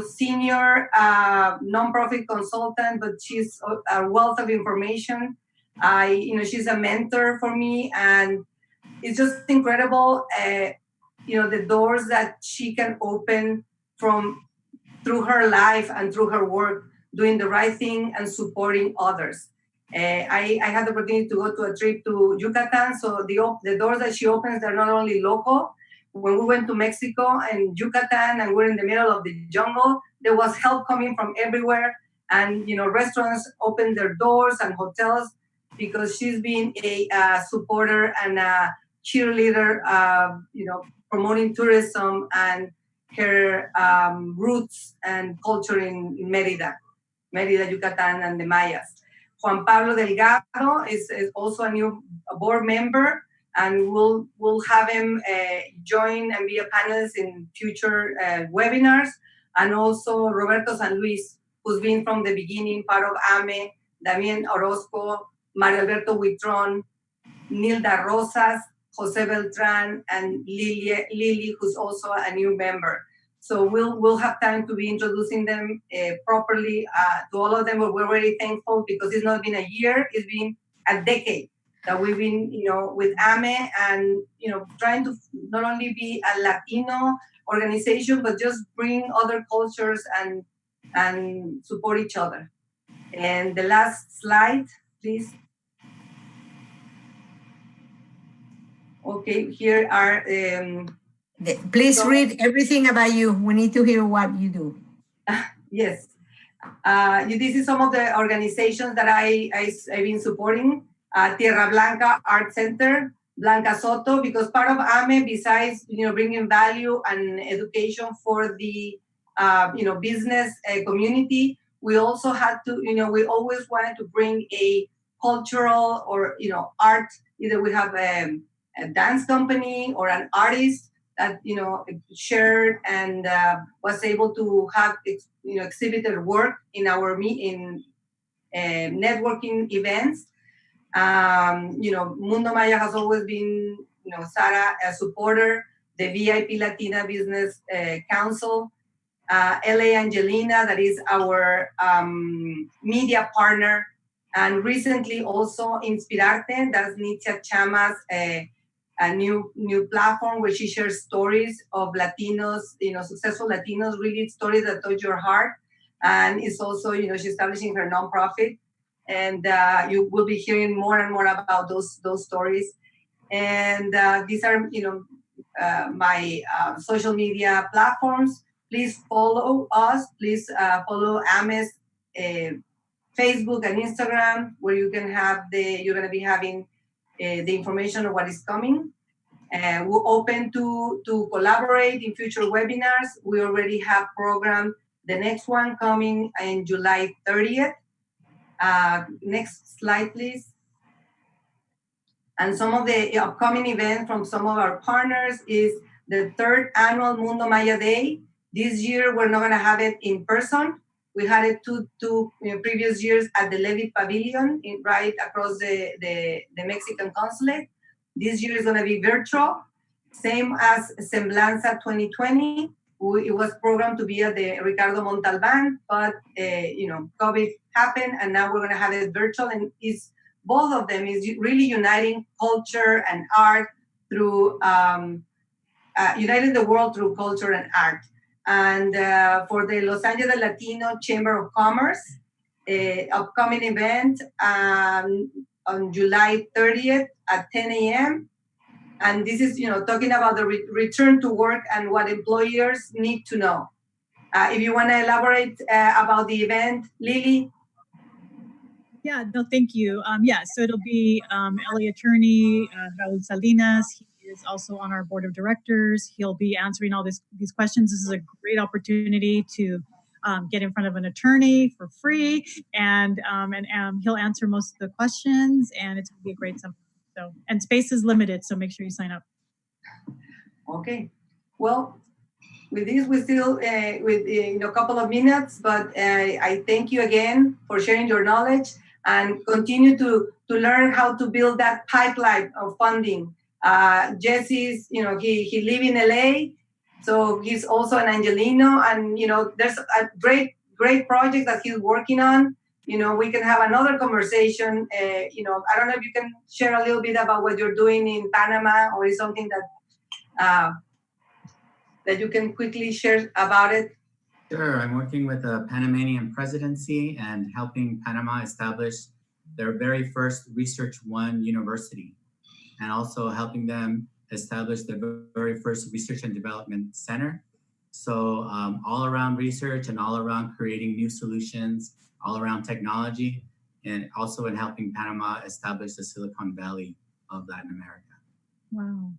senior nonprofit consultant, but she's a wealth of information. She's a mentor for me, and it's just incredible, the doors that she can open through her life and through her work, doing the right thing and supporting others. I had the opportunity to go to a trip to Yucatan, so the doors that she opens, they're not only local. When we went to Mexico and Yucatan and we're in the middle of the jungle, there was help coming from everywhere. And, restaurants opened their doors and hotels because she's been a supporter and a cheerleader, promoting tourism and her roots and culture in Mérida, Yucatan, and the Mayas. Juan Pablo Delgado is also a board member, and we'll have him join and be a panelist in future webinars. And also Roberto San Luis, who's been from the beginning part of AME, Damien Orozco, Mario Alberto Huitron, Nilda Rosas, Jose Beltran, and Lily, who's also a new member. So we'll have time to be introducing them properly to all of them. But we're very thankful because it's not been a year; it's been a decade that we've been, with AME, and trying to not only be a Latino organization, but just bring other cultures and support each other. And the last slide, please. Okay, here are. Please read everything about you. We need to hear what you do. Yes. This is some of the organizations that I've been supporting. Tierra Blanca Art Center, Blanca Soto, because part of AME, besides bringing value and education for the business community, we also had to we always wanted to bring a cultural or art. Either we have a dance company or an artist that shared and was able to have exhibited work in our networking events. Mundo Maya has always been, Sara, a supporter. The VIP Latina Business Council, LA Angelina, that is our media partner, and recently also Inspirarte, that's Nitzia Chama's a new platform where she shares stories of Latinos, successful Latinos, really stories that touch your heart. And it's also, she's establishing her nonprofit, and you will be hearing more and more about those stories. And these are, my social media platforms. Please follow us. Please follow AME's Facebook and Instagram, where you're going to be having the information of what is coming. We're open to collaborate in future webinars. We already have programmed the next one coming in July 30th. Next slide, please. And some of the upcoming events from some of our partners is the 3rd annual Mundo Maya Day. This year, we're not going to have it in person. We had it two previous years at the Levy Pavilion, right across the Mexican consulate. This year is going to be virtual, same as Semblanza 2020. It was programmed to be at the Ricardo Montalban, but COVID happened, and now we're going to have it virtual. And both of them is really uniting culture and art through uniting the world through culture and art. And for the Los Angeles Latino Chamber of Commerce, upcoming event on July 30th at 10 a.m. And this is, talking about the return to work and what employers need to know. If you want to elaborate about the event, Lily? Yeah, no, thank you. So it'll be LA attorney Raul Salinas. He is also on our board of directors. He'll be answering all these questions. This is a great opportunity to get in front of an attorney for free, and he'll answer most of the questions, and it's going to be a great seminar. So, and space is limited, so make sure you sign up. Okay. Well, with this, we still with a couple of minutes, but I thank you again for sharing your knowledge and continue to learn how to build that pipeline of funding. Jesse's, he live in LA, so he's also an Angelino, and there's a great project that he's working on. We can have another conversation. I don't know if you can share a little bit about what you're doing in Panama, or is something that you can quickly share about it. Sure, I'm working with the Panamanian presidency and helping Panama establish their very first Research One university, and also helping them establish their very first research and development center. So all around research and all around creating new solutions, all around technology, and also in helping Panama establish the Silicon Valley of Latin America. Wow,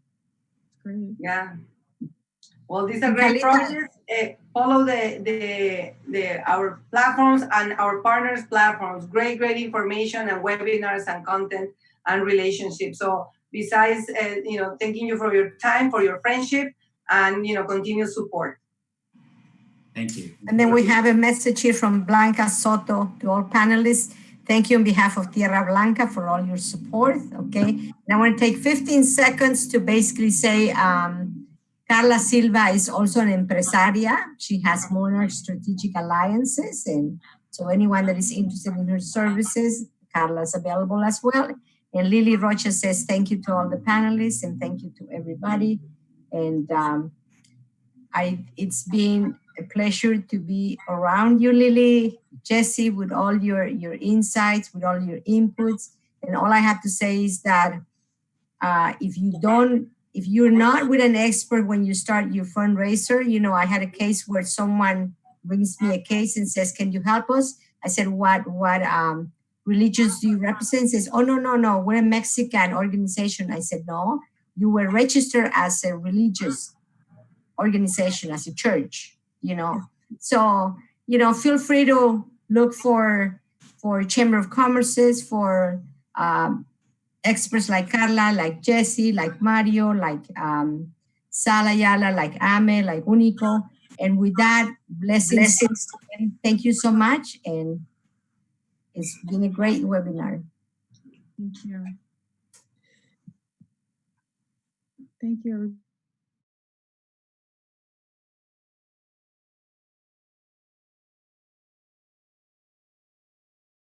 that's great. Yeah. Well, these are great projects. Follow our platforms and our partners' platforms. Great information and webinars and content and relationships. So besides, thanking you for your time, for your friendship, and continued support. Thank you. And then we have a message here from Blanca Soto to all panelists. Thank you on behalf of Tierra Blanca for all your support. Okay. And I want to take 15 seconds to basically say, Carla Silva is also an empresaria. She has Monarch Strategic Alliances. And so anyone that is interested in her services, Carla is available as well. And Lily Rocha says, thank you to all the panelists and thank you to everybody. And it's been a pleasure to be around you, Lily, Jesse, with all your insights, with all your inputs. And all I have to say is that if you're not with an expert when you start your fundraiser, I had a case where someone brings me a case and says, can you help us? I said, what religions do you represent? Says, oh, no, we're a Mexican organization. I said, no, you were registered as a religious organization, as a church, So, feel free to look for Chamber of Commerces, for experts like Carla, like Jesse, like Mario, like Sal Ayala, like Ame, like Unico. And with that, blessings. Thank you so much. And it's been a great webinar. Thank you. Thank you, everybody.